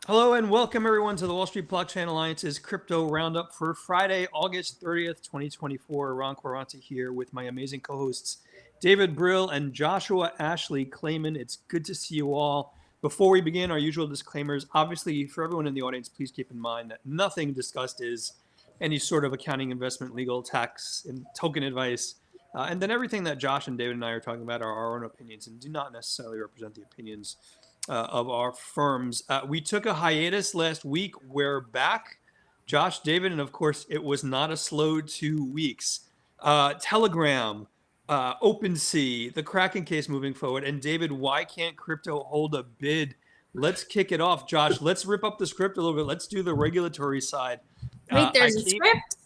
Hello and welcome everyone to the Wall Street Blockchain Alliance's Crypto Roundup for Friday, August 30th, 2024. Ron Quaranta here with my amazing co-hosts David Brill and Joshua Ashley Klayman. It's good to see you all. Before we begin, our usual disclaimers. Obviously, for everyone in the audience, please keep in mind that nothing discussed is any sort of accounting, investment, legal, tax, and token advice. And then everything that Josh and David and I are talking about are our own opinions and do not necessarily represent the opinions of our firms. We took a hiatus last week. We're back, Josh, David, and of course, it was not a slow 2 weeks. Telegram, OpenSea, the Kraken case moving forward, and David, why can't crypto hold a bid? Let's kick it off, Josh. Let's rip up the script a little bit. Let's do the regulatory side. Wait, there's a script?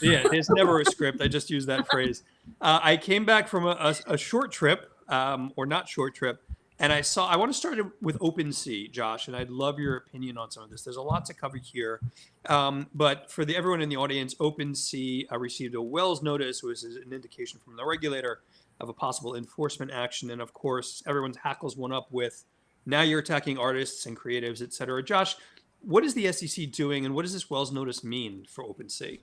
Yeah, there's never a script. I just use that phrase. I came back from a short trip, or not short trip, and I want to start with OpenSea, Josh, and I'd love your opinion on some of this. There's a lot to cover here. But for everyone in the audience, OpenSea received a Wells notice, which is an indication from the regulator of a possible enforcement action. And of course, everyone hackles one up with, now you're attacking artists and creatives, et cetera. Josh, what is the SEC doing, and what does this Wells notice mean for OpenSea?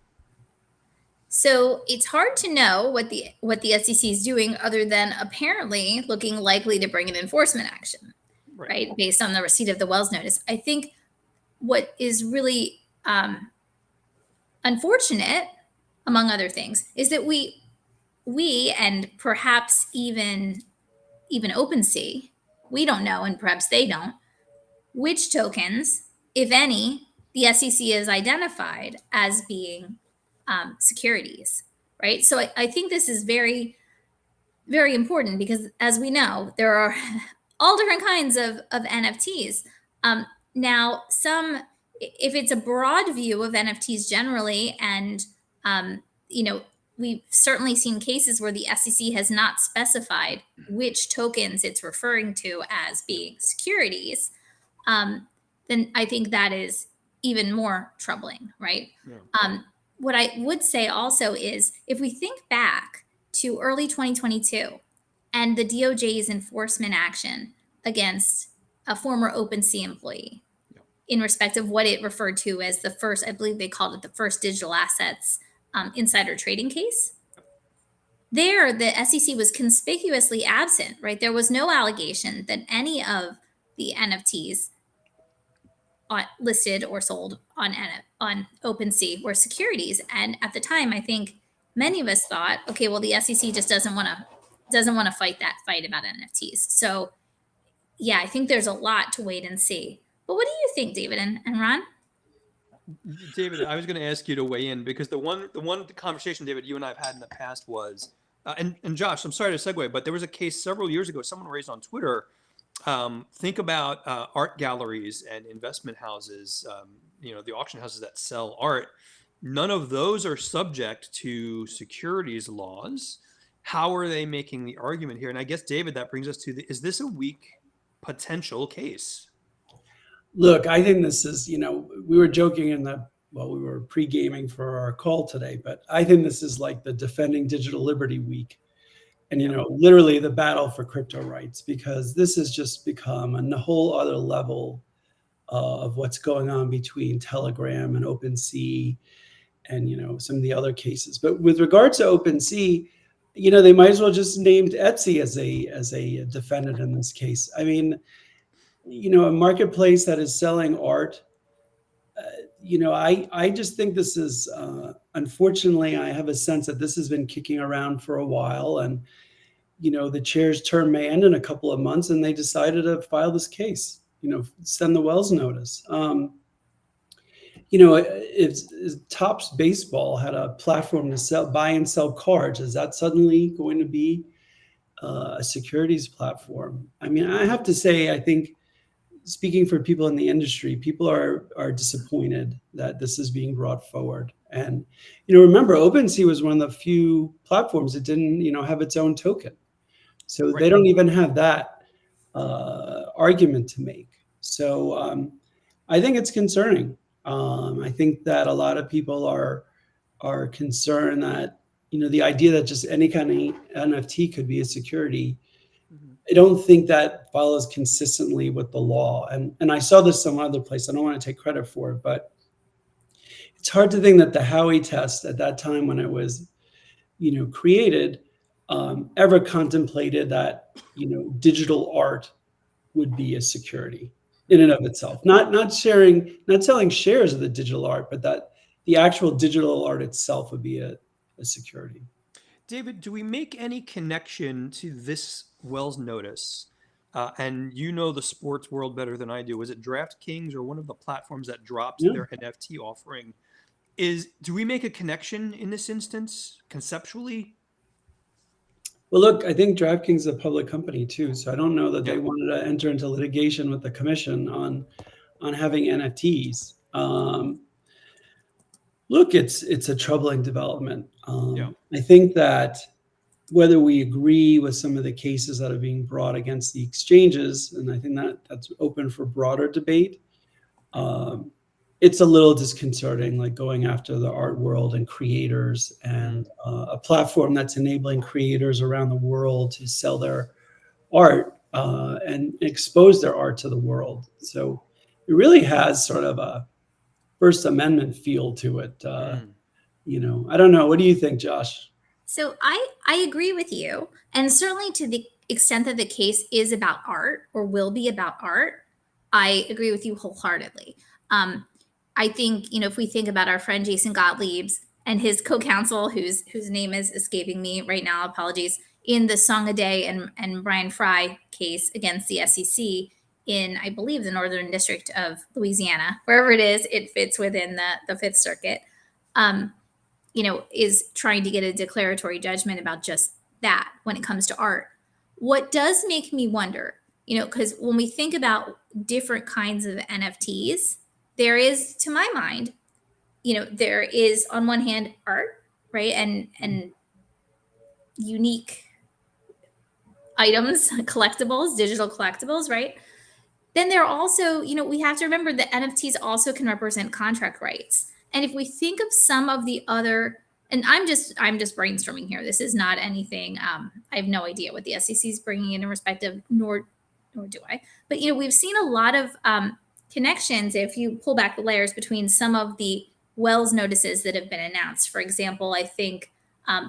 So it's hard to know what the SEC is doing, other than apparently looking likely to bring an enforcement action, right? Based on the receipt of the Wells notice. I think what is really unfortunate, among other things, is that we and perhaps even OpenSea, we don't know, and perhaps they don't, which tokens, if any, the SEC has identified as being securities, right? So I think this is very, very important, because as we know, there are all different kinds of NFTs. Now, if it's a broad view of NFTs generally, and we've certainly seen cases where the SEC has not specified which tokens it's referring to as being securities, then I think that is even more troubling, right? Yeah. What I would say also is, if we think back to early 2022 and the DOJ's enforcement action against a former OpenSea employee, in respect of what it referred to as the first, I believe they called it the first digital assets insider trading case. There, the SEC was conspicuously absent, right? There was no allegation that any of the NFTs listed or sold on OpenSea were securities. And at the time, I think many of us thought, okay, well, the SEC just doesn't want to fight that fight about NFTs. So yeah, I think there's a lot to wait and see. But what do you think, David and Ron? David, I was going to ask you to weigh in, because the one conversation, David, you and I have had in the past was, and Josh, I'm sorry to segue, but there was a case several years ago someone raised on Twitter. Think about art galleries and investment houses, the auction houses that sell art. None of those are subject to securities laws. How are they making the argument here? And I guess, David, that brings us to is this a weak potential case? Look, I think this is, we were joking we were pre-gaming for our call today, but I think this is like the Defending Digital Liberty Week. And, literally the battle for crypto rights, because this has just become a whole other level of what's going on between Telegram and OpenSea and, some of the other cases. But with regard to OpenSea, they might as well just named Etsy as a defendant in this case. I mean, a marketplace that is selling art, I just think this is, unfortunately, I have a sense that this has been kicking around for a while, and, the chair's term may end in a couple of months, and they decided to file this case, send the Wells notice. If Topps Baseball had a platform to buy and sell cards, is that suddenly going to be a securities platform? I mean, I have to say, I think, speaking for people in the industry, people are disappointed that this is being brought forward. And, remember, OpenSea was one of the few platforms that didn't, have its own token. So Right. They don't even have that argument to make. So I think it's concerning. I think that a lot of people are concerned that, the idea that just any kind of NFT could be a security I don't think that follows consistently with the law. And I saw this some other place. I don't want to take credit for it, but it's hard to think that the Howey test at that time when it was, created, ever contemplated that, digital art would be a security in and of itself. Not selling shares of the digital art, but that the actual digital art itself would be a security. David, do we make any connection to this Wells notice? And you know the sports world better than I do. Was it DraftKings or one of the platforms that dropped Yeah. their NFT offering? Do we make a connection in this instance conceptually? Well, look, I think DraftKings is a public company too, so I don't know that they Yeah. wanted to enter into litigation with the commission on having NFTs. Look, it's a troubling development. Yeah. I think that whether we agree with some of the cases that are being brought against the exchanges, and I think that's open for broader debate, it's a little disconcerting, like going after the art world and creators and a platform that's enabling creators around the world to sell their art and expose their art to the world. So it really has sort of a First Amendment feel to it. I don't know. What do you think, Josh? So I agree with you, and certainly to the extent that the case is about art or will be about art, I agree with you wholeheartedly. I think if we think about our friend Jason Gottlieb's and his co-counsel, whose name is escaping me right now, apologies, in the Song a Day and Brian Fry case against the SEC in, I believe, the Northern District of Louisiana, wherever it is, it fits within the Fifth Circuit. Is trying to get a declaratory judgment about just that when it comes to art. What does make me wonder, because when we think about different kinds of NFTs, there is, to my mind, there is on one hand art, right? And unique items, collectibles, digital collectibles, right? Then there are also, we have to remember that NFTs also can represent contract rights. And if we think of some of the other, and I'm just brainstorming here. This is not anything. I have no idea what the SEC is bringing in respect of, nor do I. But we've seen a lot of connections if you pull back the layers between some of the Wells notices that have been announced. For example, I think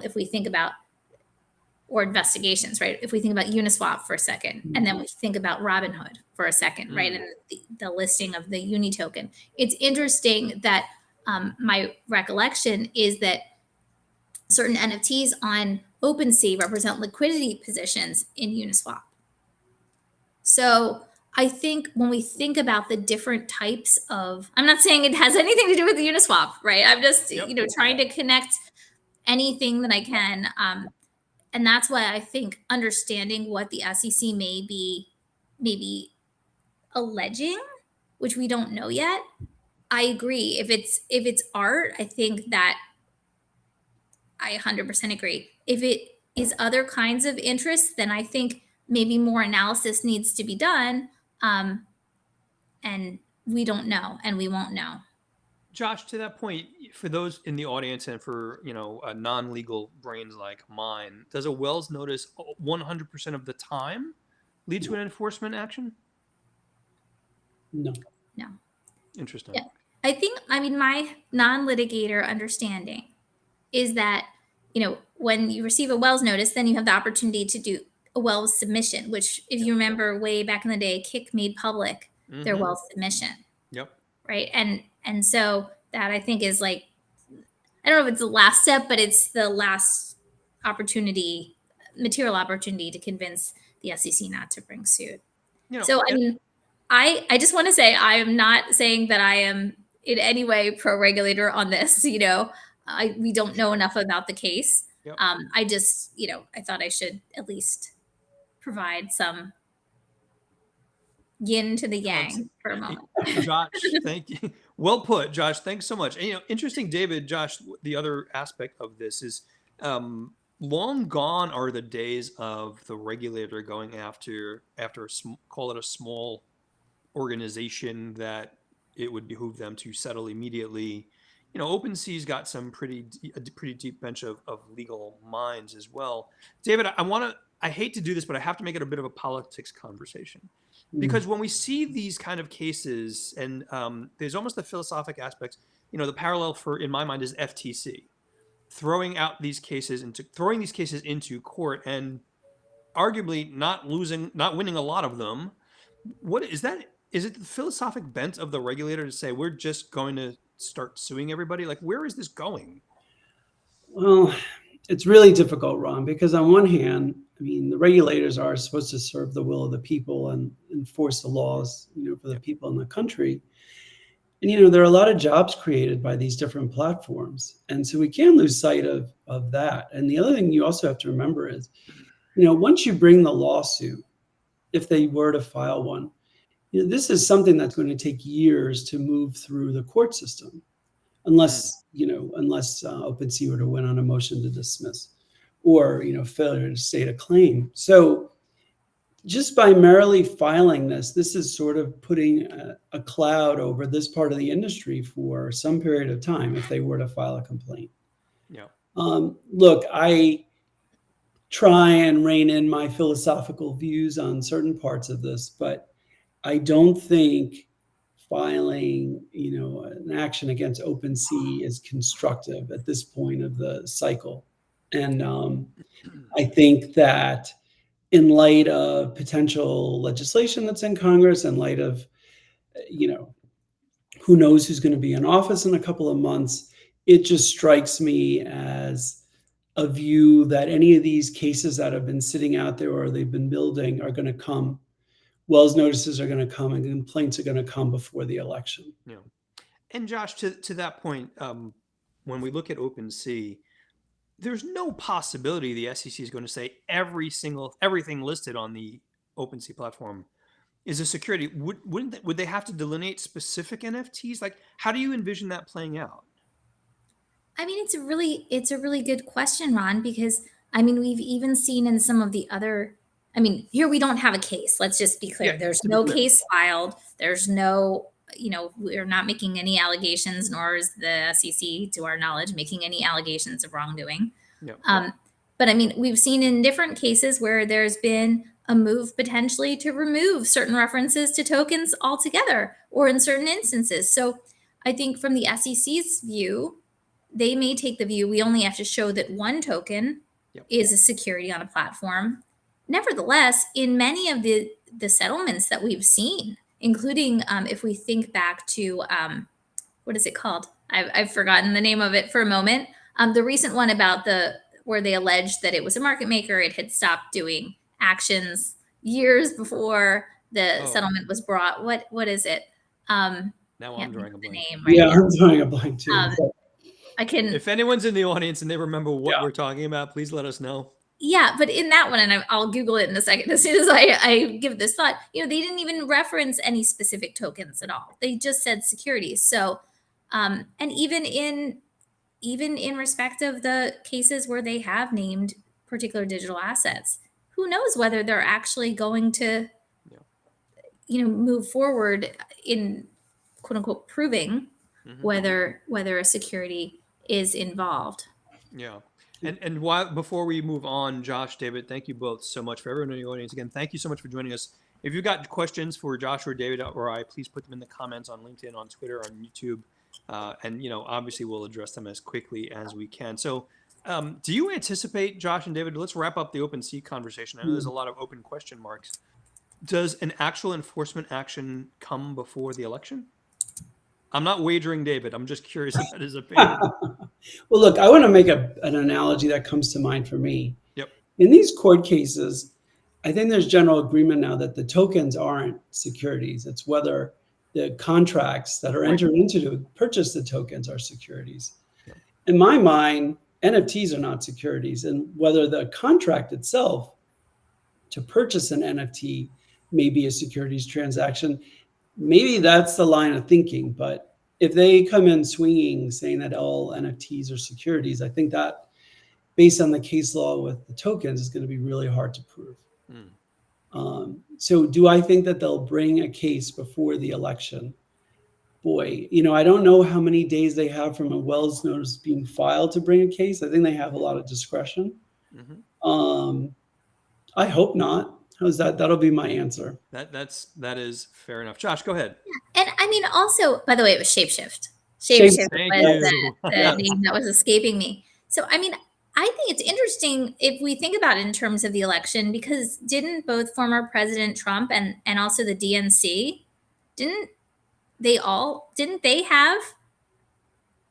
if we think about or investigations, right? If we think about Uniswap for a second, and then we think about Robinhood for a second, right? And the listing of the Uni token. It's interesting that my recollection is that certain NFTs on OpenSea represent liquidity positions in Uniswap. So I think when we think about the different types of, I'm not saying it has anything to do with the Uniswap, right? I'm just, trying to connect anything that I can. And that's why I think understanding what the SEC may be maybe alleging, which we don't know yet. I agree. If it's art, I think that I 100% agree. If it is other kinds of interests, then I think maybe more analysis needs to be done. And we don't know, and we won't know. Josh, to that point, for those in the audience and for non-legal brains like mine, does a Wells notice 100% of the time lead to an enforcement action? No. Interesting. Yeah. I mean, my non-litigator understanding is that, when you receive a Wells notice, then you have the opportunity to do a Wells submission, which, if you remember way back in the day, Kik made public their Wells submission. Yep. Right. And so that, I think, is like, I don't know if it's the last step, but it's the last material opportunity to convince the SEC not to bring suit. So, I mean, I just want to say, I am not saying that I am in any way pro regulator on this. We don't know enough about the case. Yep. I just, I thought I should at least provide some yin to the yang for a moment. Josh, thank you. Well put, Josh. Thanks so much. And, interesting, David, Josh, the other aspect of this is long gone are the days of the regulator going after call it a small organization that it would behoove them to settle immediately. OpenSea's got some pretty deep bench of legal minds as well. David, I want to I hate to do this, but I have to make it a bit of a politics conversation. Because when we see these kind of cases, and there's almost a philosophic aspect, the parallel in my mind is FTC, throwing these cases into court and arguably not winning a lot of them. What is that? Is it the philosophic bent of the regulator to say we're just going to start suing everybody? Like, where is this going? Well, it's really difficult, Ron, because on one hand, I mean, the regulators are supposed to serve the will of the people and enforce the laws, for the people in the country. And, there are a lot of jobs created by these different platforms. And so we can't lose sight of that. And the other thing you also have to remember is, once you bring the lawsuit, if they were to file one, this is something that's going to take years to move through the court system, unless OpenSea were to win on a motion to dismiss or, failure to state a claim. So just by merely filing this is sort of putting a cloud over this part of the industry for some period of time if they were to file a complaint. Yeah. Look, I try and rein in my philosophical views on certain parts of this, but I don't think filing, an action against OpenSea is constructive at this point of the cycle. And I think that in light of potential legislation that's in Congress, in light of, who knows who's going to be in office in a couple of months, it just strikes me as a view that any of these cases that have been sitting out there or they've been building are going to come. Wells notices are going to come and complaints are going to come before the election. Yeah. And Josh, to that point, when we look at OpenSea, there's no possibility the SEC is going to say everything listed on the OpenSea platform is a security. Would they have to delineate specific NFTs? Like, how do you envision that playing out? I mean, it's a really good question, Ron, because we've even seen in some of the other. Here we don't have a case. Let's just be clear. Yeah, There's no case filed. There's no, we're not making any allegations, nor is the SEC, to our knowledge, making any allegations of wrongdoing. Yeah. But we've seen in different cases where there's been a move potentially to remove certain references to tokens altogether, or in certain instances. So I think from the SEC's view, they may take the view we only have to show that one token is a security on a platform. Nevertheless, in many of the settlements that we've seen, including if we think back to, what is it called? I've forgotten the name of it for a moment. The recent one about where they alleged that it was a market maker. It had stopped doing actions years before the settlement was brought. What is it? Now I'm drawing a blank. I'm drawing a blank too. I can. If anyone's in the audience and they remember what we're talking about, please let us know. Yeah, but in that one, and I'll Google it in a second, as soon as I give this thought, they didn't even reference any specific tokens at all. They just said securities. So, and even in respect of the cases where they have named particular digital assets, who knows whether they're actually going to, move forward in quote unquote proving whether a security is involved. Yeah. And before we move on, Josh, David, thank you both so much. For everyone in the audience, again, thank you so much for joining us. If you've got questions for Josh or David or I, please put them in the comments on LinkedIn, on Twitter, on YouTube. And obviously we'll address them as quickly as we can. So do you anticipate, Josh and David, let's wrap up the OpenSea conversation. I know there's a lot of open question marks. Does an actual enforcement action come before the election? I'm not wagering David. I'm just curious about his opinion. Well, look, I want to make an analogy that comes to mind for me. Yep. In these court cases, I think there's general agreement now that the tokens aren't securities. It's whether the contracts that are entered into to purchase the tokens are securities. Yep. In my mind, NFTs are not securities, and whether the contract itself to purchase an NFT may be a securities transaction, maybe that's the line of thinking. But if they come in swinging, saying that all NFTs are securities, I think that based on the case law with the tokens is going to be really hard to prove. So do I think that they'll bring a case before the election? Boy, I don't know how many days they have from a Wells notice being filed to bring a case. I think they have a lot of discretion. I hope not. How's that? That'll be my answer. That is fair enough. Josh, go ahead. And I mean, also, by the way, it was Shapeshift. Shape. Shapeshift Thank was you. the Yes. name that was escaping me. So, I mean, I think it's interesting if we think about it in terms of the election, because didn't both former President Trump and also the DNC, didn't didn't they have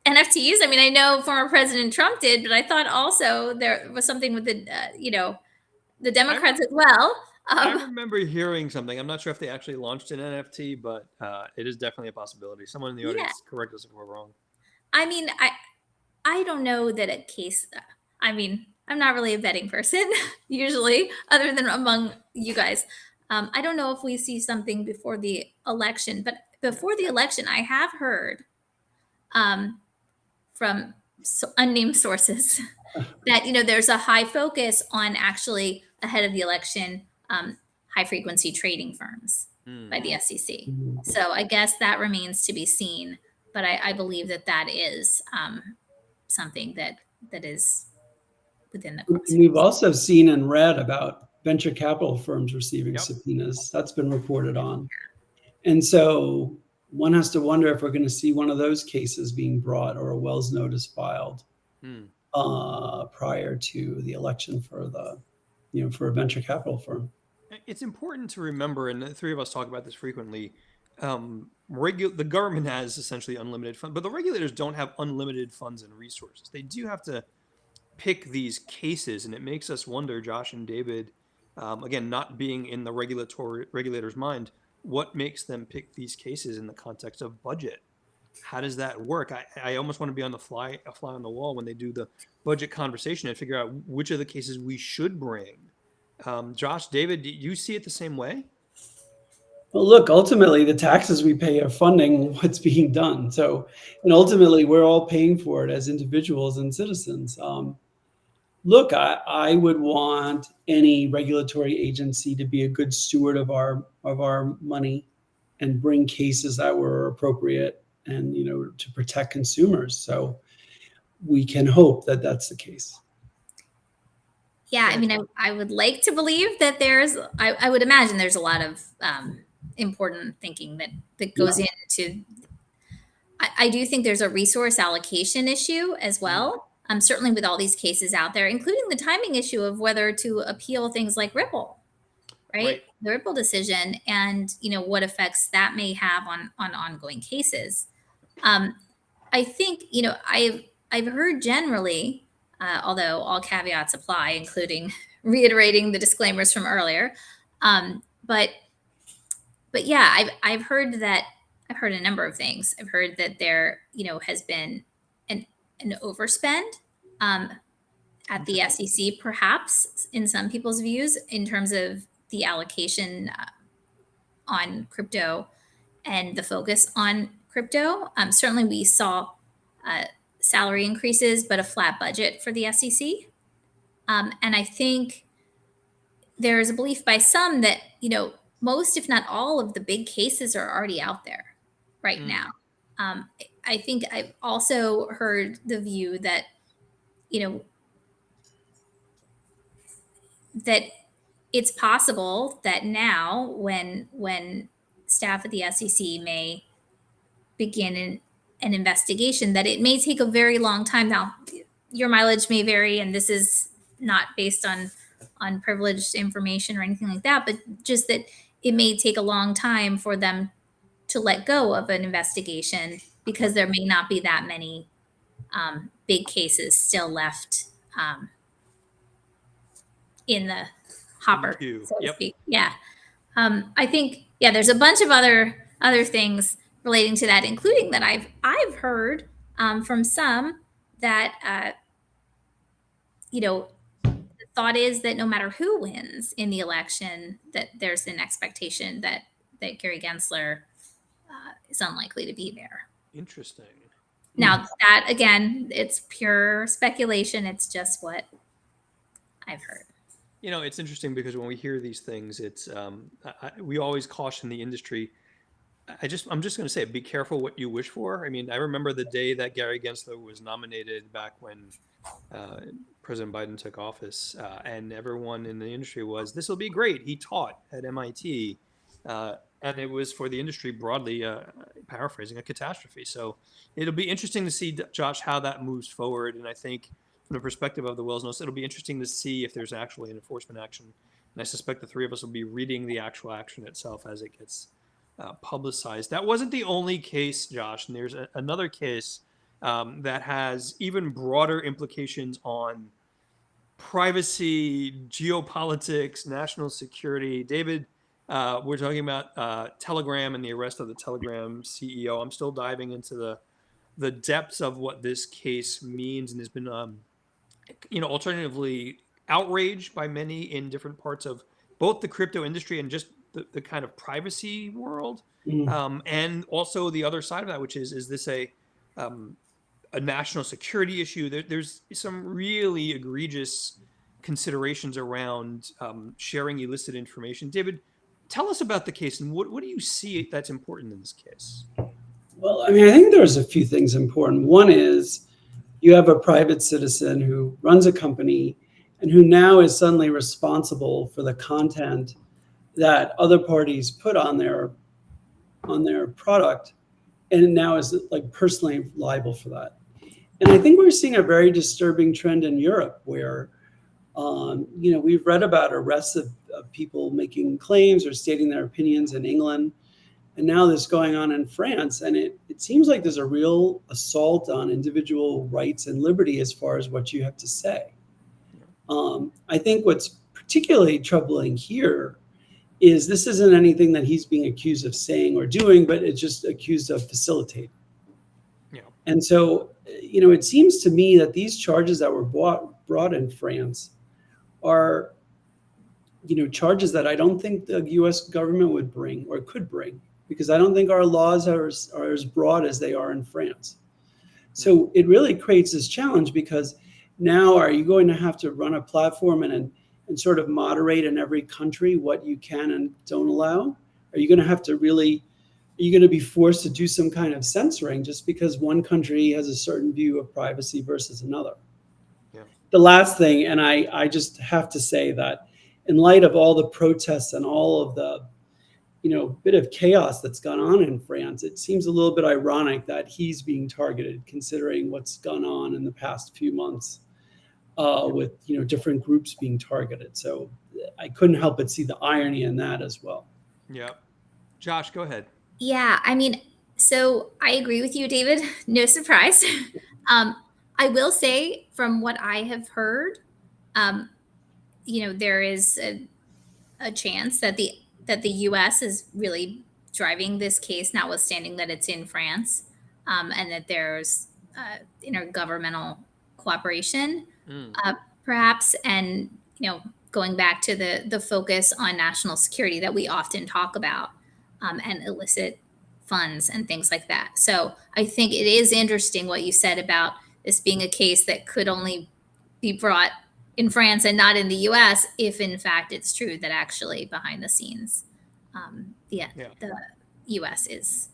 NFTs? I mean, I know former President Trump did, but I thought also there was something with the, the Democrats as well. I remember hearing something. I'm not sure if they actually launched an NFT, but it is definitely a possibility. Someone in the Yeah. audience correct us if we're wrong. I mean, I don't know that a case. I mean, I'm not really a betting person usually, other than among you guys. I don't know if we see something before the election, but before the election, I have heard from unnamed sources that there's a high focus on actually ahead of the election, high frequency trading firms by the SEC. Mhm. So I guess that remains to be seen, but I believe that is something that is within the And crosshairs. we've also seen and read about venture capital firms receiving Yep. subpoenas. That's been reported on. And so one has to wonder if we're going to see one of those cases being brought or a Wells notice filed Hmm. prior to the election for for a venture capital firm. It's important to remember, and the three of us talk about this frequently. The government has essentially unlimited funds, but the regulators don't have unlimited funds and resources. They do have to pick these cases, and it makes us wonder, Josh and David, again, not being in the regulator's mind, what makes them pick these cases in the context of budget? How does that work? I almost want to be on a fly on the wall when they do the budget conversation and figure out which of the cases we should bring. Josh, David, do you see it the same way? Well, look, ultimately, the taxes we pay are funding what's being done. So, and ultimately, we're all paying for it as individuals and citizens. Look, I would want any regulatory agency to be a good steward of our money and bring cases that were appropriate and to protect consumers. So we can hope that that's the case. Yeah, I mean, I would like to believe that I would imagine there's a lot of important thinking that goes into. I do think there's a resource allocation issue as well. Certainly with all these cases out there, including the timing issue of whether to appeal things like Ripple, right? The Ripple decision, and what effects that may have on ongoing cases. I think I've heard generally, although all caveats apply, including reiterating the disclaimers from earlier. But yeah, I've heard that I've heard a number of things. I've heard that there has been an overspend at the SEC, perhaps in some people's views, in terms of the allocation on crypto and the focus on crypto. Certainly, we saw salary increases, but a flat budget for the SEC. And I think there is a belief by some that most, if not all, of the big cases are already out there right now. I think I've also heard the view that that it's possible that now, when staff at the SEC may begin an investigation, that it may take a very long time. Now, your mileage may vary, and this is not based on privileged information or anything like that, but just that it may take a long time for them to let go of an investigation because there may not be that many big cases still left in the hopper, so to speak. Yeah. I think there's a bunch of other things relating to that, including that I've heard from some that the thought is that no matter who wins in the election, that there's an expectation that Gary Gensler is unlikely to be there. Interesting. Now that, again, it's pure speculation. It's just what I've heard. It's interesting because when we hear these things, it's we always caution the industry. I'm just going to say, be careful what you wish for. I mean, I remember the day that Gary Gensler was nominated back when President Biden took office, and everyone in the industry was, this will be great. He taught at MIT. And it was, for the industry broadly, paraphrasing, a catastrophe. So it'll be interesting to see, Josh, how that moves forward. And I think from the perspective of the Wills Notice, it'll be interesting to see if there's actually an enforcement action. And I suspect the three of us will be reading the actual action itself as it gets publicized. That wasn't the only case, Josh. And there's another case that has even broader implications on privacy, geopolitics, national security. David, we're talking about Telegram and the arrest of the Telegram CEO. I'm still diving into the depths of what this case means, and has been, alternatively outraged by many in different parts of both the crypto industry and just the kind of privacy world, and also the other side of that, which is this a national security issue? There's some really egregious considerations around sharing illicit information. David, tell us about the case, and what do you see that's important in this case? Well, I mean, I think there's a few things important. One is you have a private citizen who runs a company and who now is suddenly responsible for the content that other parties put on their product, and now is like personally liable for that. And I think we're seeing a very disturbing trend in Europe where, we've read about arrests of people making claims or stating their opinions in England. And now this going on in France. And it seems like there's a real assault on individual rights and liberty as far as what you have to say. I think what's particularly troubling here is this isn't anything that he's being accused of saying or doing, but it's just accused of facilitating. Yeah. And so, it seems to me that these charges that were brought in France are, charges that I don't think the U.S. government would bring or could bring, because I don't think our laws are as broad as they are in France. So it really creates this challenge, because now are you going to have to run a platform and sort of moderate in every country what you can and don't allow? Are you going to have to are you going to be forced to do some kind of censoring just because one country has a certain view of privacy versus another? Yeah. The last thing, and I just have to say that in light of all the protests and all of the, bit of chaos that's gone on in France, it seems a little bit ironic that he's being targeted, considering what's gone on in the past few months with, different groups being targeted. So I couldn't help but see the irony in that as well. Yeah. Josh, go ahead. Yeah, I mean, so I agree with you, David. No surprise. I will say, from what I have heard, there is a chance that the U.S. is really driving this case, notwithstanding that it's in France, and that there's intergovernmental cooperation, perhaps, and going back to the focus on national security that we often talk about, and illicit funds and things like that. So I think it is interesting what you said about this being a case that could only be brought in France and not in the U.S. if, in fact, it's true that actually behind the scenes, the U.S. is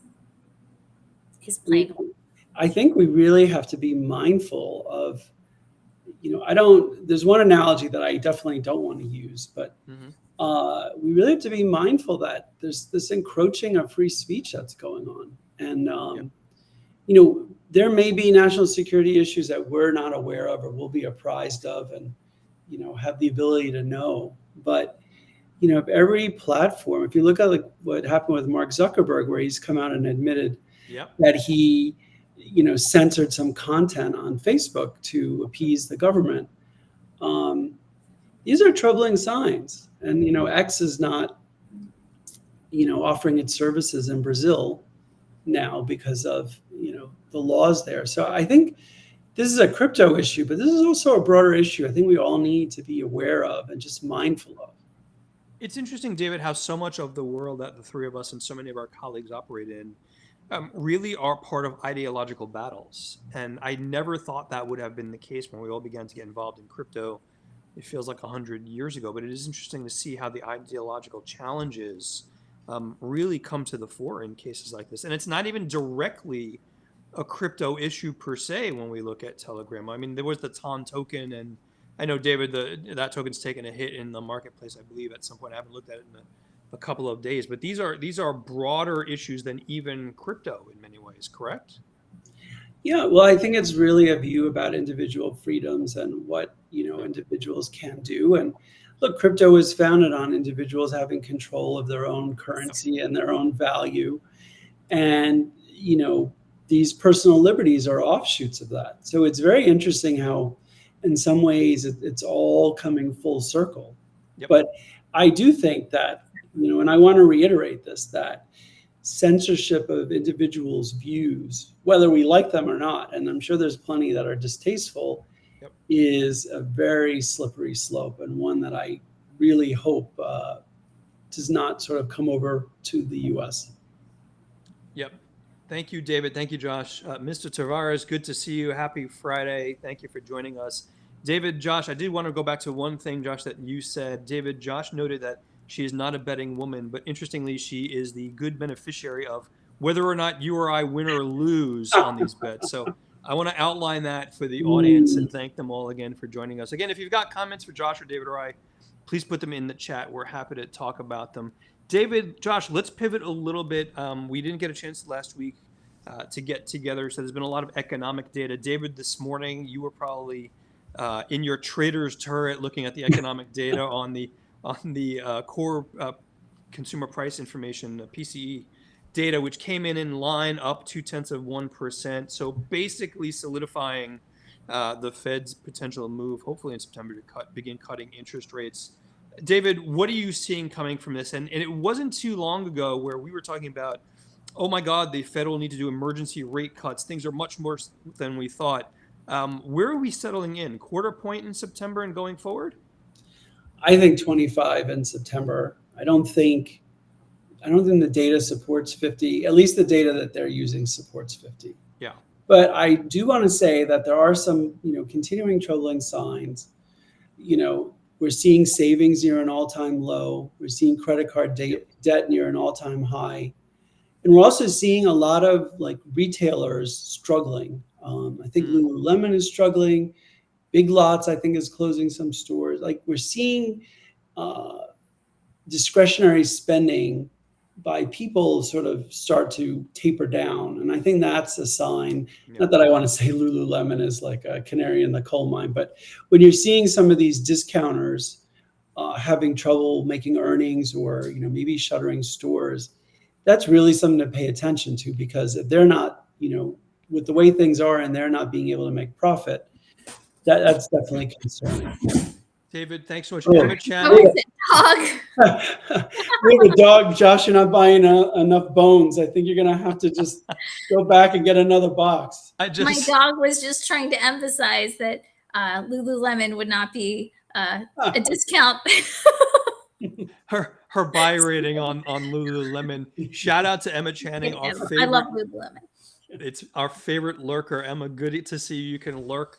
playing. I think we really have to be mindful of, there's one analogy that I definitely don't want to use, but we really have to be mindful that there's this encroaching of free speech that's going on. And, there may be national security issues that we're not aware of or will be apprised of and, have the ability to know. But, if every platform, if you look at what happened with Mark Zuckerberg, where he's come out and admitted that he, censored some content on Facebook to appease the government. These are troubling signs. And, X is not, offering its services in Brazil now because of, the laws there. So I think this is a crypto issue, but this is also a broader issue I think we all need to be aware of and just mindful of. It's interesting, David, how so much of the world that the three of us and so many of our colleagues operate in really are part of ideological battles. And I never thought that would have been the case when we all began to get involved in crypto. It feels like 100 years ago, but it is interesting to see how the ideological challenges really come to the fore in cases like this. And it's not even directly a crypto issue per se when we look at Telegram. I mean, there was the TON token and I know, David, that token's taken a hit in the marketplace, I believe, at some point. I haven't looked at it in a couple of days, but these are broader issues than even crypto in many ways, correct? Yeah, well, I think it's really a view about individual freedoms and what, individuals can do. And look, crypto is founded on individuals having control of their own currency and their own value. And, these personal liberties are offshoots of that. So it's very interesting how, in some ways, it's all coming full circle. Yep. But I do think that, and I want to reiterate this, that censorship of individuals' views, whether we like them or not, and I'm sure there's plenty that are distasteful, Yep. is a very slippery slope, and one that I really hope does not sort of come over to the U.S. Yep. Thank you, David. Thank you, Josh. Mr. Tavares, good to see you. Happy Friday. Thank you for joining us. David, Josh, I did want to go back to one thing, Josh, that you said. David, Josh noted that she is not a betting woman, but interestingly, she is the good beneficiary of whether or not you or I win or lose on these bets. So I want to outline that for the audience and thank them all again for joining us. Again, if you've got comments for Josh or David or I, please put them in the chat. We're happy to talk about them. David, Josh, let's pivot a little bit. We didn't get a chance last week to get together, so there's been a lot of economic data. David, this morning, you were probably in your trader's turret looking at the economic data on the core consumer price information, PCE data, which came in line up 0.2%. So basically solidifying the Fed's potential move, hopefully in September, to begin cutting interest rates. David, what are you seeing coming from this? And it wasn't too long ago where we were talking about, oh my God, the Fed will need to do emergency rate cuts. Things are much more than we thought. Where are we settling in? Quarter point in September and going forward? I think 25 in September. I don't think the data supports 50. At least the data that they're using supports 50. Yeah. But I do want to say that there are some, continuing troubling signs. We're seeing savings near an all-time low. We're seeing credit card debt near an all-time high. And we're also seeing a lot of retailers struggling. I think Lululemon is struggling. Big Lots, I think, is closing some stores. We're seeing discretionary spending by people sort of start to taper down. And I think that's a sign, not that I want to say Lululemon is like a canary in the coal mine, but when you're seeing some of these discounters having trouble making earnings or, maybe shuttering stores, that's really something to pay attention to, because if they're not, with the way things are and they're not being able to make profit, that's definitely concerning. David, thanks so much. Oh. Emma Channing. With a dog, Josh, you're not buying enough bones. I think you're going to have to just go back and get another box. My dog was just trying to emphasize that Lululemon would not be a discount. her buy rating on Lululemon. Shout out to Emma Channing, our favorite. I love Lululemon. It's our favorite lurker. Emma, good to see you. You can lurk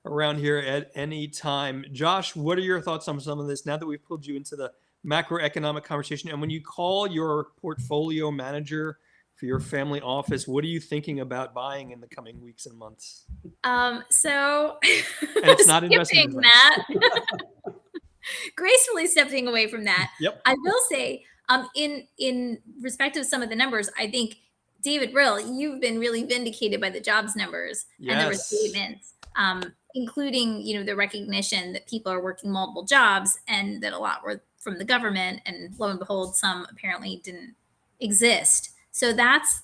around here at any time. Josh, what are your thoughts on some of this now that we've pulled you into the macroeconomic conversation? And when you call your portfolio manager for your family office, what are you thinking about buying in the coming weeks and months? So and it's not investment that. Gracefully stepping away from that. Yep. I will say, in respect of some of the numbers, I think, David Brill, you've been really vindicated by the jobs numbers and the restatements, including, the recognition that people are working multiple jobs and that a lot were from the government, and lo and behold, some apparently didn't exist. So that's,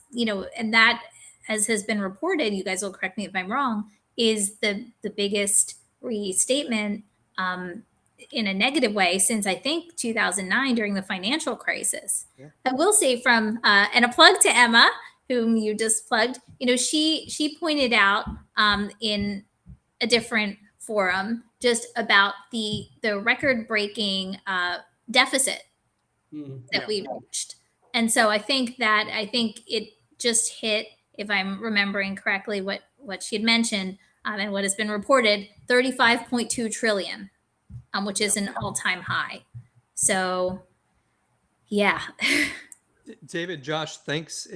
and that, as has been reported, you guys will correct me if I'm wrong, is the biggest restatement in a negative way since, I think, 2009 during the financial crisis. Yeah. I will say and a plug to Emma, whom you just plugged, she pointed out in a different forum just about the record-breaking deficit that we reached. And so I think it just hit, if I'm remembering correctly, what she had mentioned and what has been reported, 35.2 trillion, which is an all-time high. So, yeah. David, Josh, thanks.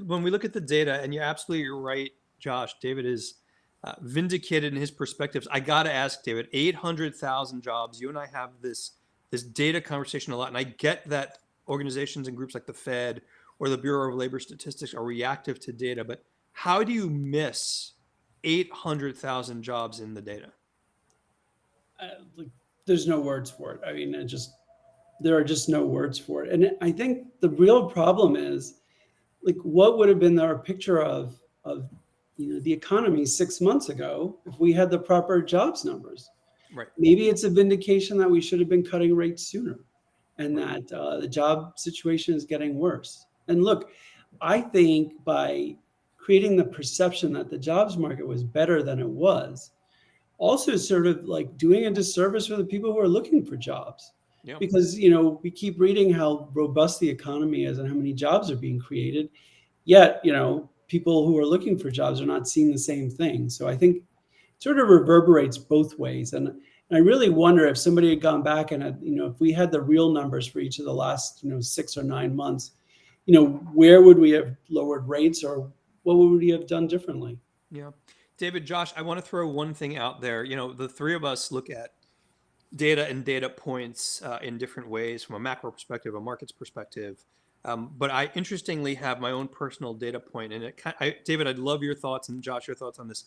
When we look at the data, and you're absolutely right, Josh, David is vindicated in his perspectives. I got to ask, David, 800,000 jobs. You and I have this data conversation a lot, and I get that organizations and groups like the Fed or the Bureau of Labor Statistics are reactive to data, but how do you miss 800,000 jobs in the data? Like, there's no words for it. I mean, there are just no words for it. And I think the real problem is, like, what would have been our picture of the economy 6 months ago if we had the proper jobs numbers? Right. Maybe it's a vindication that we should have been cutting rates sooner, and that the job situation is getting worse. And look, I think by creating the perception that the jobs market was better than it was, also sort of like doing a disservice for the people who are looking for jobs. Yeah. Because we keep reading how robust the economy is and how many jobs are being created, yet people who are looking for jobs are not seeing the same thing. So I think it sort of reverberates both ways. And I really wonder if somebody had gone back and if we had the real numbers for each of the last 6 or 9 months, where would we have lowered rates, or what would we have done differently? Yeah. David, Josh, I want to throw one thing out there. The three of us look at data and data points in different ways from a macro perspective, a markets perspective. But I interestingly have my own personal data point. And David, I'd love your thoughts, and Josh, your thoughts on this.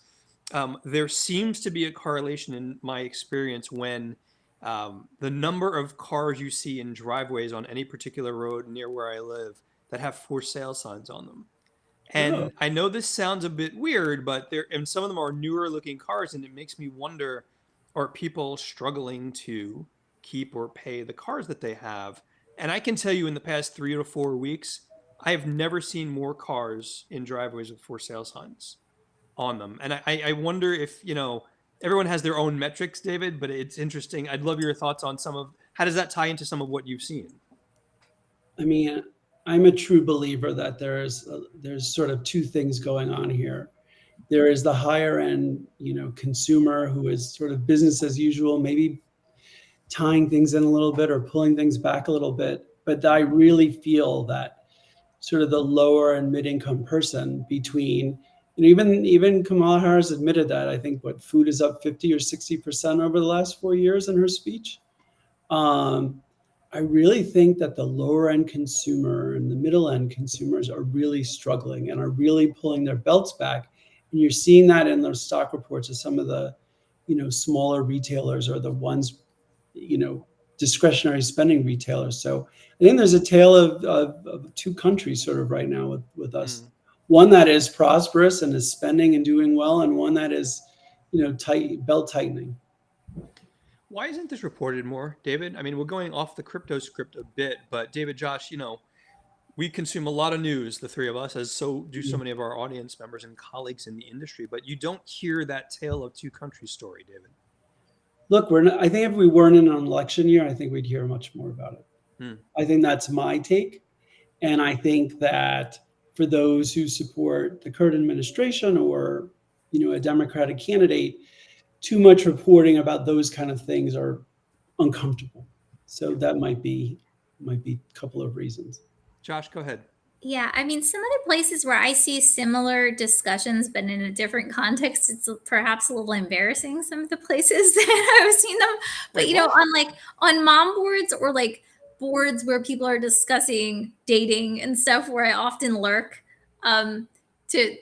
There seems to be a correlation in my experience when the number of cars you see in driveways on any particular road near where I live that have for sale signs on them. And I know this sounds a bit weird, but some of them are newer looking cars, and it makes me wonder, are people struggling to keep or pay the cars that they have? And I can tell you in the past 3 to 4 weeks, I have never seen more cars in driveways with for sale signs on them. And I wonder if, everyone has their own metrics, David, but it's interesting. I'd love your thoughts on how does that tie into some of what you've seen? I mean, I'm a true believer that there's sort of two things going on here. There is the higher end, consumer who is sort of business as usual, maybe tying things in a little bit or pulling things back a little bit. But I really feel that sort of the lower and mid-income person between, even Kamala Harris admitted that, I think, food is up 50 or 60% over the last 4 years in her speech. I really think that the lower end consumer and the middle end consumers are really struggling and are really pulling their belts back. And you're seeing that in those stock reports of some of the, smaller retailers, or the ones, discretionary spending retailers. So I think there's a tale of two countries sort of right now with us. One that is prosperous and is spending and doing well, and one that is, belt tightening. Why isn't this reported more, David? I mean, we're going off the crypto script a bit, but David, Josh, we consume a lot of news, the three of us, as so do so many of our audience members and colleagues in the industry, but you don't hear that tale of two countries story, David. Look, I think if we weren't in an election year, I think we'd hear much more about it. I think that's my take. And I think that for those who support the current administration or, a Democratic candidate, too much reporting about those kind of things are uncomfortable. So that might be a couple of reasons. Josh, go ahead. Yeah, I mean, some other places where I see similar discussions, but in a different context, it's perhaps a little embarrassing, some of the places that I've seen them. But, Wait, what? on mom boards, or like boards where people are discussing dating and stuff, where I often lurk, to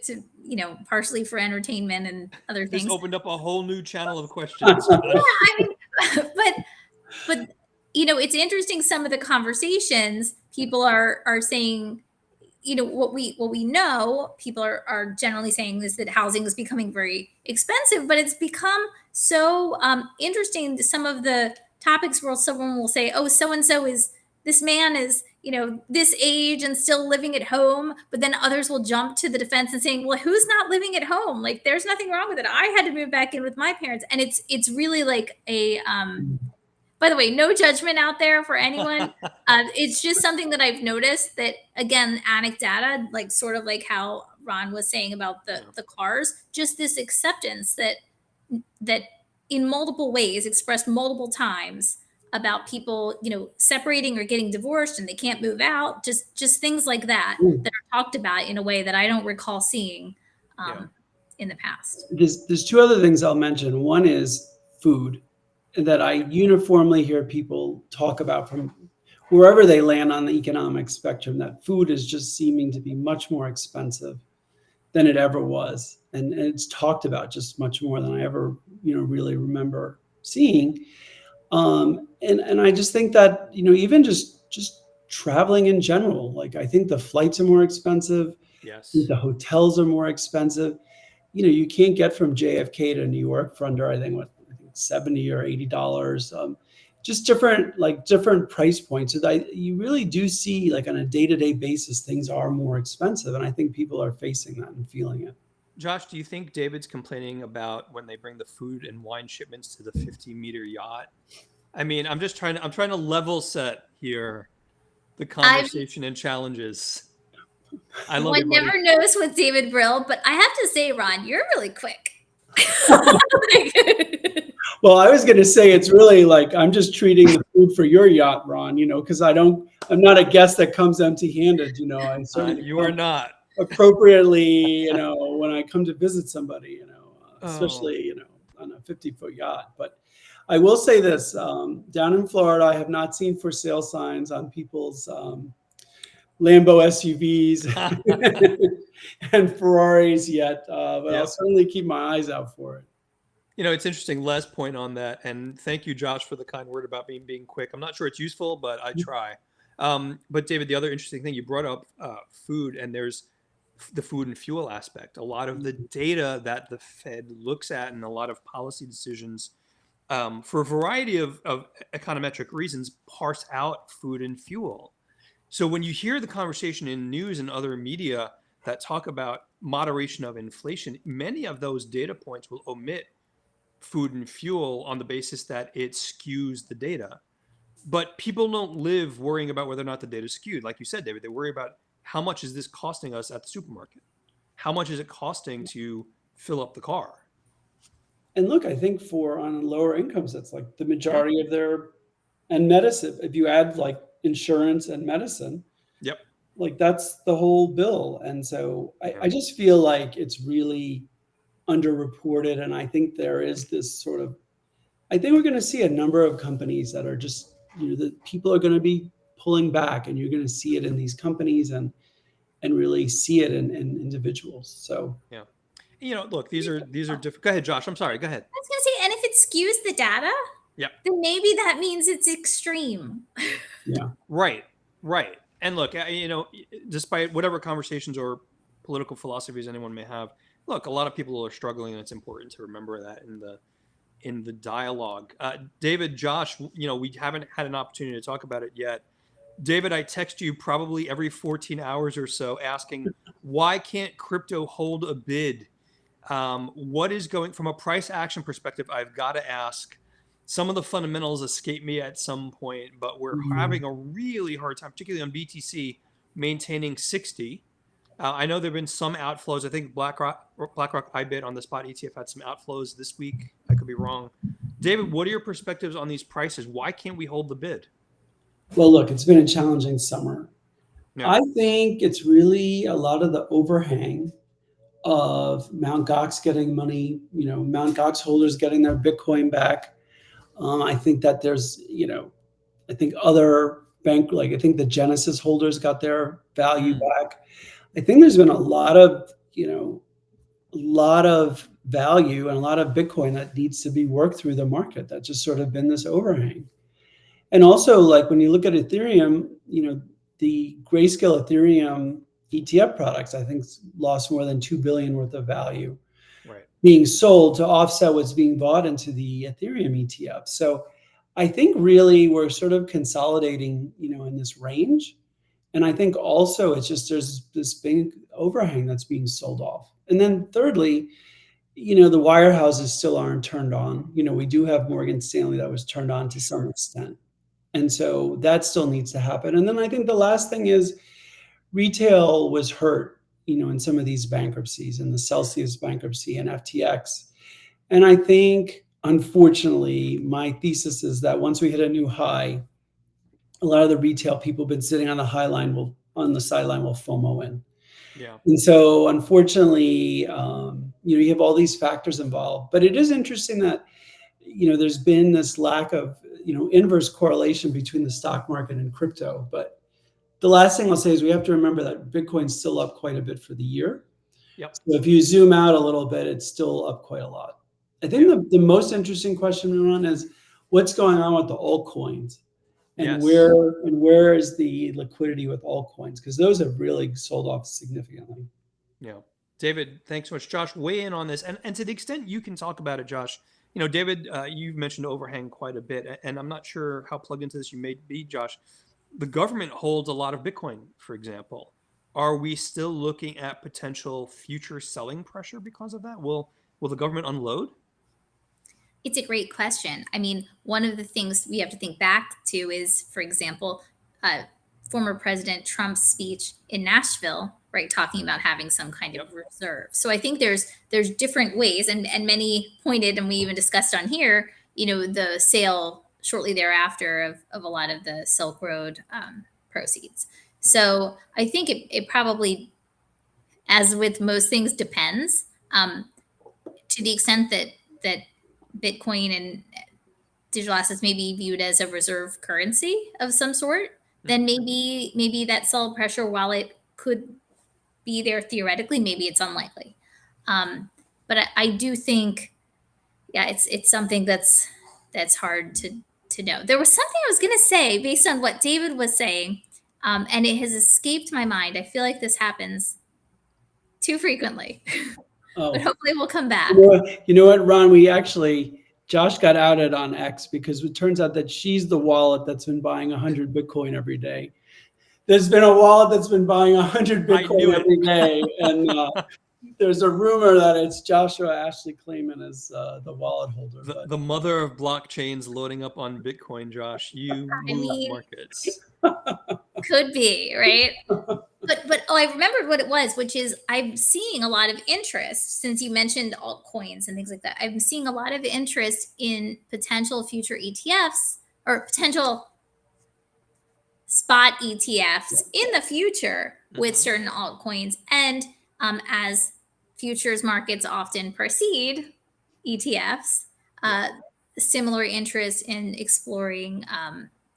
partially for entertainment and other things. This opened up a whole new channel of questions. Yeah, I mean, but it's interesting, some of the conversations people are saying. What we know, people are generally saying is that housing is becoming very expensive, but it's become so interesting. Some of the topics where someone will say, oh, so-and-so this man is, this age and still living at home. But then others will jump to the defense and saying, well, who's not living at home? Like, there's nothing wrong with it. I had to move back in with my parents. And it's really like a, by the way, no judgment out there for anyone. It's just something that I've noticed, that, again, anecdata, like sort of like how Ron was saying about the cars, just this acceptance that in multiple ways, expressed multiple times, about people, separating or getting divorced and they can't move out, just things like that, that are talked about in a way that I don't recall seeing in the past. There's two other things I'll mention. One is food that I uniformly hear people talk about from wherever they land on the economic spectrum, that food is just seeming to be much more expensive than it ever was. And it's talked about just much more than I ever, really remember seeing. And I just think that, even just traveling in general, like I think the flights are more expensive. Yes. The hotels are more expensive. You can't get from JFK to New York for under, I think $70 or $80. Just different price points. So you really do see, like on a day-to-day basis, things are more expensive. And I think people are facing that and feeling it. Josh, do you think David's complaining about when they bring the food and wine shipments to the 50-meter yacht? I mean, I'm trying to level set here the conversation and challenges. I love One you, buddy. never knows with David Brill, but I have to say, Ron, you're really quick. Well, I was going to say it's really like I'm just treating the food for your yacht, Ron. Because I'm not a guest that comes empty-handed. I certainly you are not appropriately. When I come to visit somebody, especially on a 50-foot yacht. But I will say this: down in Florida, I have not seen for sale signs on people's Lambo SUVs and Ferraris yet, but I'll certainly keep my eyes out for it. It's interesting. Les point on that, and thank you, Josh, for the kind word about being quick. I'm not sure it's useful, but I try. But David, the other interesting thing you brought up, food, and there's the food and fuel aspect. A lot of the data that the Fed looks at and a lot of policy decisions, for a variety of econometric reasons, parse out food and fuel. So when you hear the conversation in news and other media that talk about moderation of inflation, many of those data points will omit food and fuel on the basis that it skews the data. But people don't live worrying about whether or not the data is skewed. Like you said, David, they worry about how much is this costing us at the supermarket? How much is it costing to fill up the car? And look, I think on lower incomes, that's like the majority of their, and medicine, if you add like insurance and medicine, like that's the whole bill. And so I just feel like it's really underreported. And I think there is this I think we're going to see a number of companies that are just, that people are going to be pulling back, and you're going to see it in these companies and really see it in individuals. So, look, these are different. Go ahead, Josh. I'm sorry. Go ahead. I was going to say, and if it skews the data, then maybe that means it's extreme. Yeah. Right. And look, despite whatever conversations or political philosophies anyone may have, look, a lot of people are struggling, and it's important to remember that in the dialogue. David, Josh, we haven't had an opportunity to talk about it yet. David, I text you probably every 14 hours or so asking, why can't crypto hold a bid? What is going from a price action perspective? I've got to ask. Some of the fundamentals escape me at some point, but we're having a really hard time, particularly on BTC, maintaining 60. I know there have been some outflows. I think BlackRock IBIT on the spot ETF had some outflows this week. I could be wrong. David, what are your perspectives on these prices? Why can't we hold the bid? Well, look, it's been a challenging summer. Yeah. I think it's really a lot of the overhang of Mt. Gox getting money, Mt. Gox holders getting their Bitcoin back. I think that there's, I think other I think the Genesis holders got their value back. I think there's been a lot of value and a lot of Bitcoin that needs to be worked through the market. That's just sort of been this overhang. And also, like when you look at Ethereum, the Grayscale Ethereum ETF products, I think lost more than $2 billion worth of value being sold to offset what's being bought into the Ethereum ETF. So I think really we're sort of consolidating, in this range. And I think also it's just there's this big overhang that's being sold off. And then thirdly, the wirehouses still aren't turned on. We do have Morgan Stanley that was turned on to some extent. And so that still needs to happen. And then I think the last thing is retail was hurt, in some of these bankruptcies, and the Celsius bankruptcy and FTX. And I think, unfortunately, my thesis is that once we hit a new high, a lot of the retail people been sitting on the sideline will FOMO in. Yeah. And so, unfortunately, you have all these factors involved. But it is interesting that, there's been this lack of, inverse correlation between the stock market and crypto. But the last thing I'll say is we have to remember that Bitcoin's still up quite a bit for the year. Yep. So if you zoom out a little bit, it's still up quite a lot. I think the most interesting question, Ron, is what's going on with the altcoins, and where is the liquidity with altcoins? Because those have really sold off significantly. Yeah. David, thanks so much. Josh, weigh in on this. And to the extent you can talk about it, Josh, David, you've mentioned overhang quite a bit, and I'm not sure how plugged into this you may be, Josh. The government holds a lot of Bitcoin, for example. Are we still looking at potential future selling pressure because of that? Will the government unload? It's a great question. I mean, one of the things we have to think back to is, for example, former President Trump's speech in Nashville, right, talking about having some kind of reserve. So I think there's different ways, and many pointed, and we even discussed on here, the sale shortly thereafter of a lot of the Silk Road proceeds. So I think it probably, as with most things, depends to the extent that Bitcoin and digital assets may be viewed as a reserve currency of some sort, then maybe that sell pressure, while it could be there theoretically, maybe it's unlikely. But I do think, it's something that's hard to know. There was something I was going to say based on what David was saying, and it has escaped my mind. I feel like this happens too frequently. But hopefully we'll come back. You know what, Ron? Josh got outed on X because it turns out that she's the wallet that's been buying 100 Bitcoin every day. There's been a wallet that's been buying 100 Bitcoin every day. And there's a rumor that it's Joshua Ashley Klayman as the wallet holder. The mother of blockchains loading up on Bitcoin, Josh. You move markets. Could be, right? But I remembered what it was, which is I'm seeing a lot of interest, since you mentioned altcoins and things like that. I'm seeing a lot of interest in potential future ETFs or potential spot ETFs in the future with certain altcoins. And as futures markets often precede ETFs, similar interest in exploring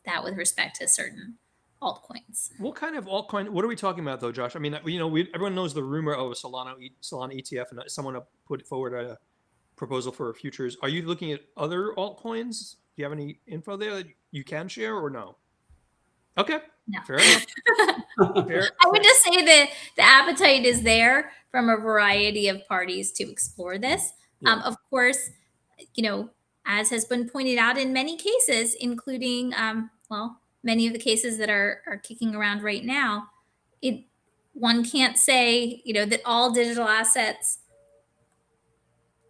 that with respect to certain altcoins. What kind of altcoin? What are we talking about, though, Josh? I mean, everyone knows the rumor of a Solana ETF, and someone put forward a proposal for futures. Are you looking at other altcoins? Do you have any info there that you can share, or no? Okay, no. Fair enough. I would just say that the appetite is there from a variety of parties to explore this. Of course, as has been pointed out in many cases, including many of the cases that are kicking around right now, one can't say that all digital assets,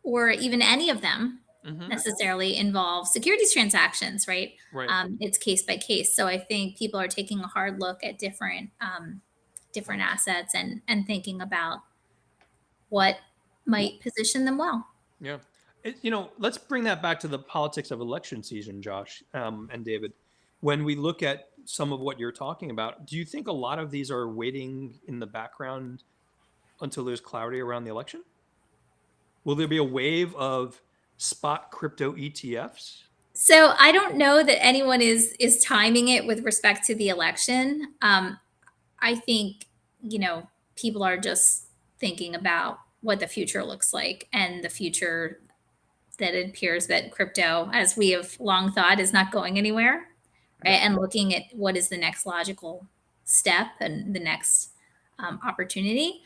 or even any of them, necessarily involve securities transactions, right? It's case by case. So I think people are taking a hard look at different assets and thinking about what might position them well. Yeah. Let's bring that back to the politics of election season, Josh and David. When we look at some of what you're talking about, do you think a lot of these are waiting in the background until there's clarity around the election? Will there be a wave of spot crypto ETFs? So I don't know that anyone is timing it with respect to the election. I think, people are just thinking about what the future looks like, and the future that it appears that crypto, as we have long thought, is not going anywhere, right? And looking at what is the next logical step and the next opportunity.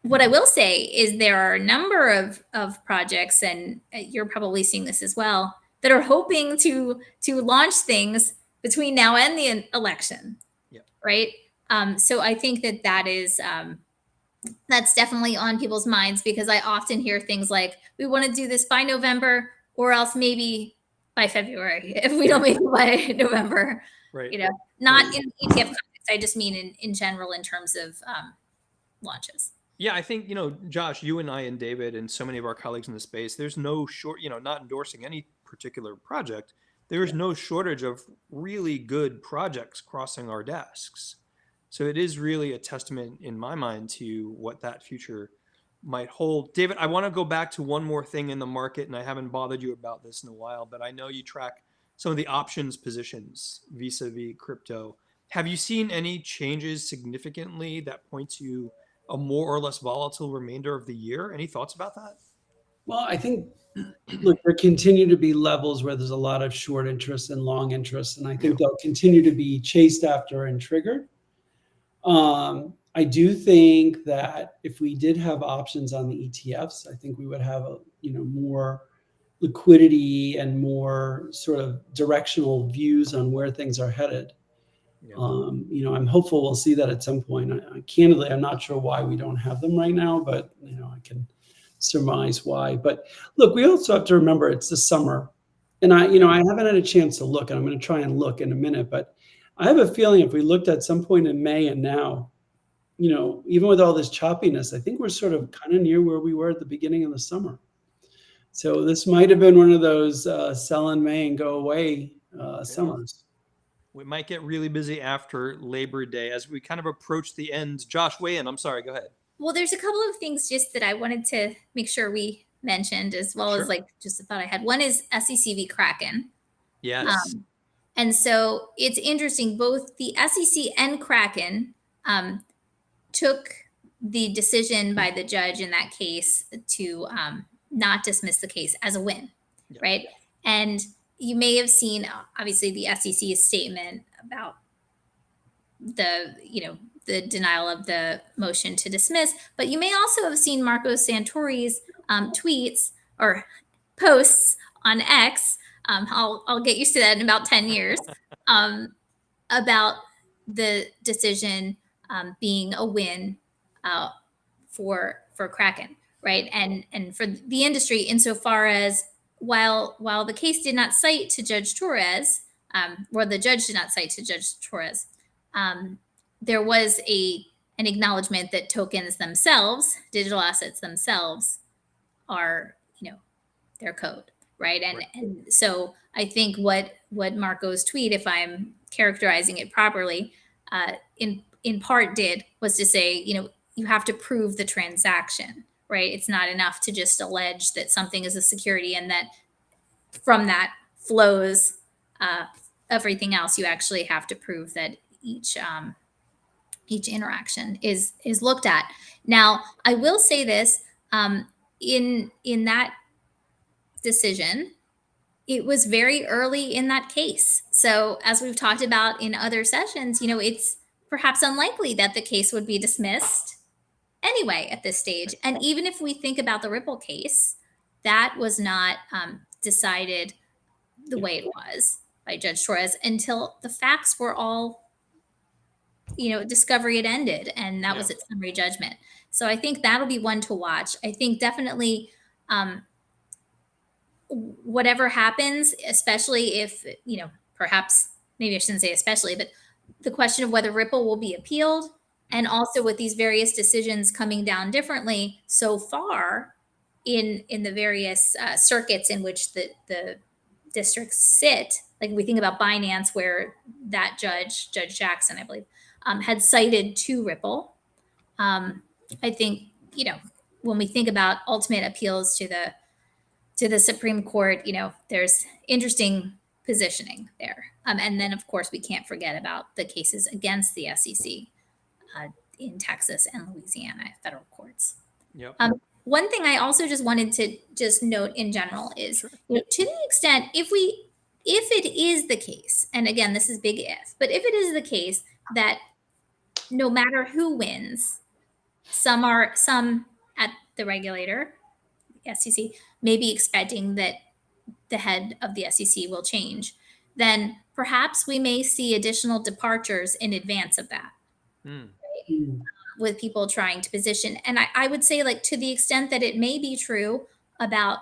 What I will say is there are a number of projects, and you're probably seeing this as well, that are hoping to launch things between now and the election, right? So I think that is that's definitely on people's minds, because I often hear things like, we want to do this by November, or else maybe by February, if we don't make it by November. Right. Not in ETF context. I just mean in general, in terms of launches. Yeah, I think, Josh, you and I and David and so many of our colleagues in the space, there's no not endorsing any particular project. There's no shortage of really good projects crossing our desks. So it is really a testament in my mind to what that future might hold. David, I want to go back to one more thing in the market, and I haven't bothered you about this in a while, but I know you track some of the options positions vis-a-vis crypto. Have you seen any changes significantly that point to a more or less volatile remainder of the year? Any thoughts about that? Well, I think, look, there continue to be levels where there's a lot of short interest and long interest, and I think they'll continue to be chased after and triggered. I do think that if we did have options on the ETFs, I think we would have more liquidity and more sort of directional views on where things are headed. Yeah. I'm hopeful we'll see that at some point. Candidly, I'm not sure why we don't have them right now, but I can surmise why. But look, we also have to remember it's the summer, and I haven't had a chance to look, and I'm going to try and look in a minute. But I have a feeling if we looked at some point in May and now, even with all this choppiness, I think we're sort of kind of near where we were at the beginning of the summer. So this might have been one of those sell in May and go away summers. We might get really busy after Labor Day as we kind of approach the end. Josh, weigh in. I'm sorry. Go ahead. Well, there's a couple of things just that I wanted to make sure we mentioned, as well as just a thought I had. One is SEC v. Kraken. Yes. And so it's interesting, both the SEC and Kraken took the decision by the judge in that case to not dismiss the case as a win, right? And you may have seen, obviously, the SEC's statement about the denial of the motion to dismiss, but you may also have seen Marco Santori's tweets or posts on X. I'll get used to that in about 10 years about the decision being a win for Kraken, right? And for the industry, insofar as while the case did not cite to Judge Torres, or the judge did not cite to Judge Torres, there was an acknowledgement that tokens themselves, digital assets themselves, are their code, right? And so I think what Marco's tweet, if I'm characterizing it properly, in part did was to say, you have to prove the transaction, right? It's not enough to just allege that something is a security and that from that flows everything else. You actually have to prove that each interaction is looked at. Now, I will say this, in that decision, it was very early in that case. So as we've talked about in other sessions, it's perhaps unlikely that the case would be dismissed anyway at this stage. And even if we think about the Ripple case, that was not decided the way it was by Judge Torres until the facts were all, discovery had ended, and that was its summary judgment. So I think that'll be one to watch. I think definitely whatever happens, especially if, perhaps, maybe I shouldn't say especially, but the question of whether Ripple will be appealed, and also with these various decisions coming down differently so far in the various circuits in which the districts sit. Like we think about Binance, where that Judge Jackson, I believe, had cited to Ripple. I think, when we think about ultimate appeals to the Supreme Court, there's interesting positioning there. And then, of course, we can't forget about the cases against the SEC in Texas and Louisiana federal courts. Yep. One thing I also just wanted to just note in general is, to the extent, if it is the case, and again, this is big if, but if it is the case that no matter who wins, some at the regulator, SEC, may be expecting that the head of the SEC will change, then perhaps we may see additional departures in advance of that. Right? With people trying to position. And I would say, like, to the extent that it may be true about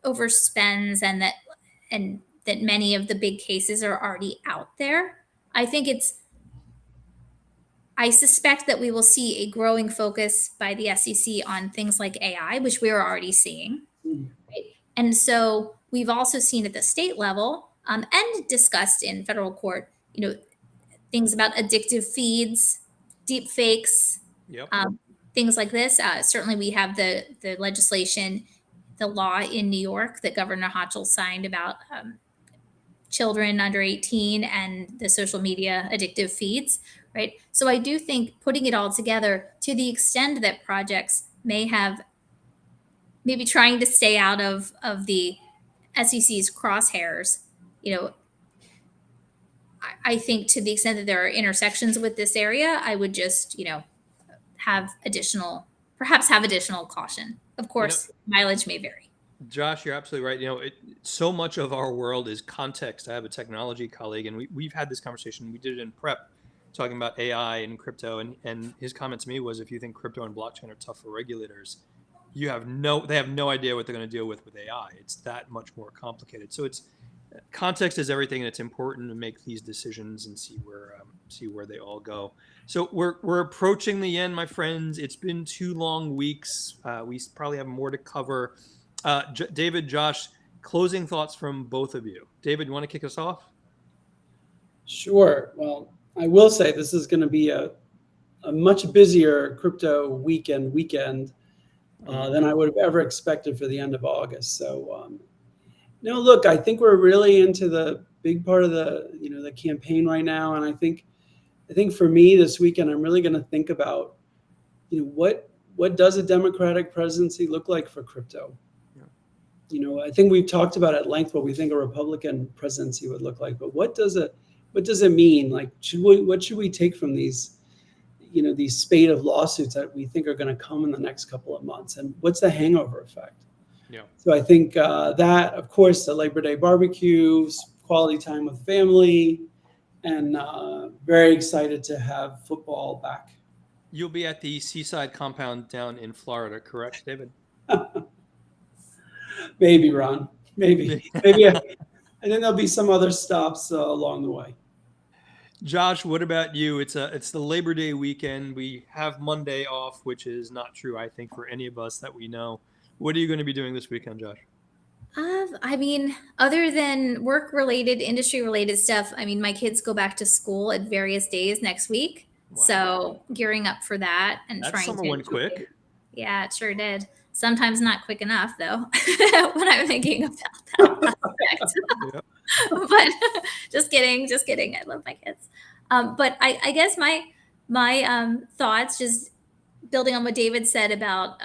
overspends and that many of the big cases are already out there, I suspect that we will see a growing focus by the SEC on things like AI, which we are already seeing. Right? And so we've also seen at the state level and discussed in federal court, things about addictive feeds, deep fakes, things like this. Certainly, we have the legislation, the law in New York that Governor Hochul signed about children under 18 and the social media addictive feeds, right? So I do think putting it all together, to the extent that projects may have maybe trying to stay out of the SEC's crosshairs, you know, I think to the extent that there are intersections with this area, I would just, perhaps have additional caution. Of course, mileage may vary. Josh, you're absolutely right. So much of our world is context. I have a technology colleague, and we've had this conversation. We did it in prep, talking about AI and crypto, and his comment to me was, if you think crypto and blockchain are tough for regulators, they have no idea what they're going to deal with AI. It's that much more complicated. So context is everything, and it's important to make these decisions and see where they all go. So we're approaching the end, my friends. It's been 2 long weeks. We probably have more to cover. David, Josh, closing thoughts from both of you. David, you want to kick us off? Sure. Well, I will say this is going to be a much busier crypto weekend than I would have ever expected for the end of August. So, no, look, I think we're really into the big part of the campaign right now, and I think for me this weekend, I'm really going to think about, what does a Democratic presidency look like for crypto? I think we've talked about at length what we think a Republican presidency would look like, but what does it mean? Like, what should we take from these spate of lawsuits that we think are going to come in the next couple of months, and what's the hangover effect? Yeah. So I think that, of course, the Labor Day barbecues, quality time with family, and very excited to have football back. You'll be at the Seaside compound down in Florida, correct, David? Maybe, Ron. Maybe. And then there'll be some other stops along the way. Josh, what about you? It's the Labor Day weekend. We have Monday off, which is not true, I think, for any of us that we know. What are you going to be doing this weekend, Josh? Other than work-related, industry-related stuff, my kids go back to school at various days next week. Wow. So gearing up for that and that trying summer to. Went quick. Yeah, it sure did. Sometimes not quick enough, though, when I'm thinking about that aspect. Yep. But just kidding. I love my kids. But I guess my thoughts, just building on what David said about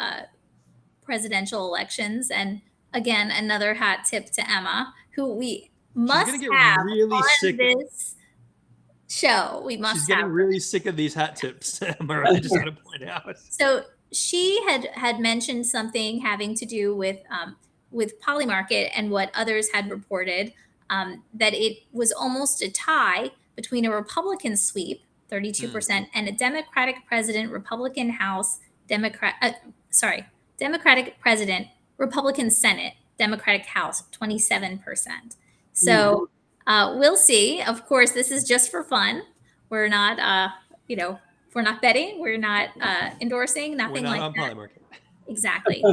presidential elections, and again, another hat tip to Emma, who we must have really on sick. This show. We must. She's getting really sick of these hat tips, Emma. I just got to point out. So she had mentioned something having to do with Polymarket and what others had reported, that it was almost a tie between a Republican sweep, 32%, and a Democratic president, Republican House, Democratic president, Republican Senate, Democratic House, 27%. So we'll see. Of course, this is just for fun. We're not, we're not betting. We're not endorsing. Nothing like that. We're not on Polymarket. Exactly.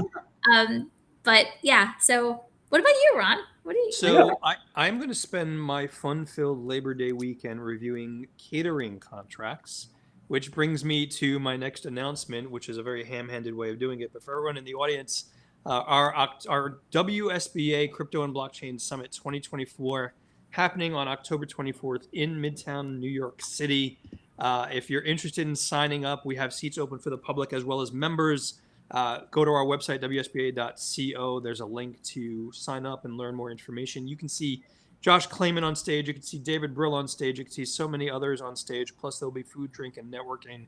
But yeah. So what about you, Ron? What do you? So I'm going to spend my fun-filled Labor Day weekend reviewing catering contracts, which brings me to my next announcement, which is a very ham-handed way of doing it. But for everyone in the audience, our WSBA Crypto and Blockchain Summit 2024 happening on October 24th in Midtown New York City. If you're interested in signing up, we have seats open for the public as well as members. Go to our website, WSBA.co. There's a link to sign up and learn more information. You can see Josh Klayman on stage. You can see David Brill on stage. You can see so many others on stage. Plus, there'll be food, drink, and networking.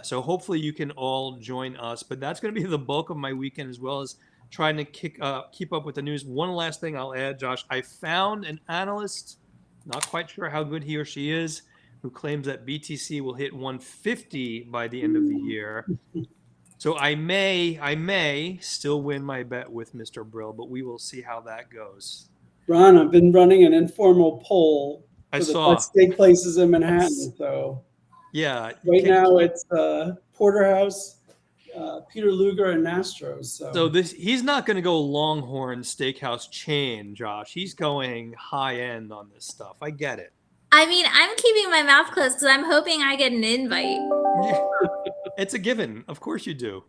So hopefully you can all join us. But that's going to be the bulk of my weekend, as well as trying to keep up with the news. One last thing I'll add, Josh. I found an analyst, not quite sure how good he or she is, who claims that BTC will hit 150 by the end of the year. So I may still win my bet with Mr. Brill, but we will see how that goes. Ron, I've been running an informal poll for the best steak places in Manhattan. So yeah, right now it's Porterhouse, Peter Luger, and Nastro's. So he's not going to go Longhorn Steakhouse chain, Josh. He's going high end on this stuff. I get it. I'm keeping my mouth closed because I'm hoping I get an invite. It's a given. Of course you do.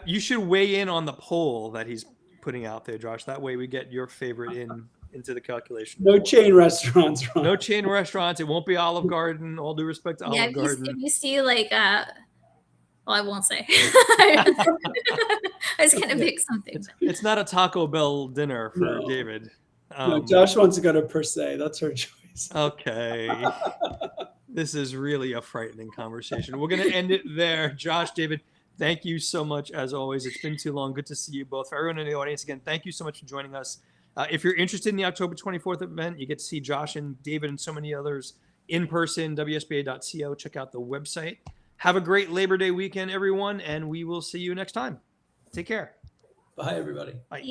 You should weigh in on the poll that he's putting out there, Josh. That way we get your favorite into the calculation. No chain restaurants, Ron. No chain restaurants. It won't be Olive Garden. All due respect to Olive Garden. If you see like, well, I won't say. I was gonna pick something. It's not a Taco Bell dinner for David. No, Josh wants to go to Per Se. That's her choice. Okay. This is really a frightening conversation. We're going to end it there. Josh, David, thank you so much as always. It's been too long. Good to see you both. For everyone in the audience, again, thank you so much for joining us. If you're interested in the October 24th event, you get to see Josh and David and so many others in person, WSBA.co. Check out the website. Have a great Labor Day weekend, everyone, and we will see you next time. Take care. Bye, everybody. Bye.